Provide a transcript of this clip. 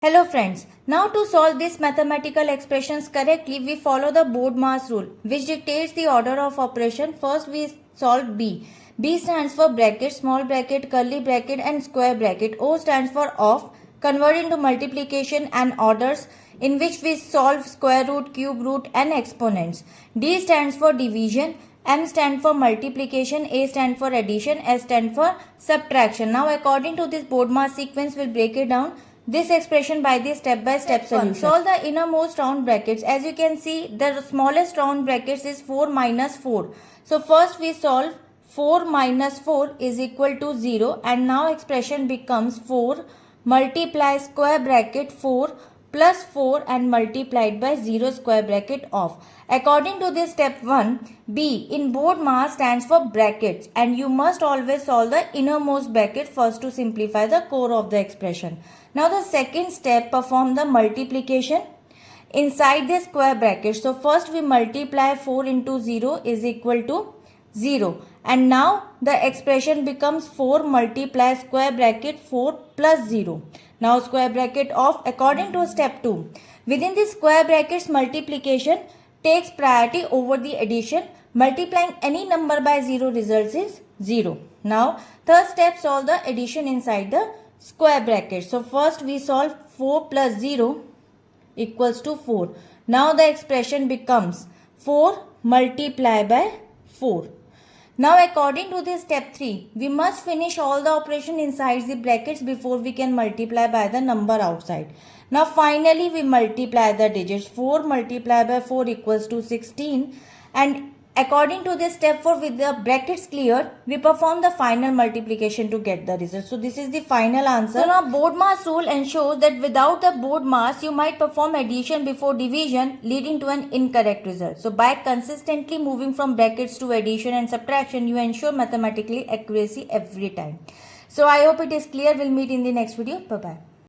Hello friends, now to solve these mathematical expressions correctly, we follow the BODMAS rule which dictates the order of operation. First we solve B. B stands for bracket, small bracket, curly bracket and square bracket. O stands for off, convert into multiplication and orders in which we solve square root, cube root and exponents. D stands for division. M stands for multiplication, A stands for addition, S stands for subtraction. Now according to this BODMAS sequence, we'll break it down this expression by the step-by-step solution. Solve the innermost round brackets. As you can see, the smallest round brackets is 4 minus 4. So first we solve 4 minus 4 is equal to 0 and now expression becomes 4 multiply square bracket 4 plus 4 and multiplied by 0 square bracket off. According to this step 1, B in BODMAS stands for brackets and you must always solve the innermost bracket first to simplify the core of the expression. Now the second step, perform the multiplication inside the square bracket. So first we multiply 4 into 0 is equal to 0 and now the expression becomes 4 multiply square bracket 4 plus 0. Now square bracket off. According to step 2, within the square brackets multiplication takes priority over the addition. Multiplying any number by 0 results is 0. Now third step, solve the addition inside the square bracket. So first we solve 4 plus 0 equals to 4. Now the expression becomes 4 multiply by 4. Now according to this step 3, we must finish all the operation inside the brackets before we can multiply by the number outside. Now finally we multiply the digits. 4 multiply by 4 equals to 16 and according to this step 4, with the brackets cleared, we perform the final multiplication to get the result. So this is the final answer. So now BODMAS rule ensures that without the BODMAS, you might perform addition before division leading to an incorrect result. So by consistently moving from brackets to addition and subtraction, you ensure mathematical accuracy every time. So I hope it is clear. We'll meet in the next video. Bye-bye.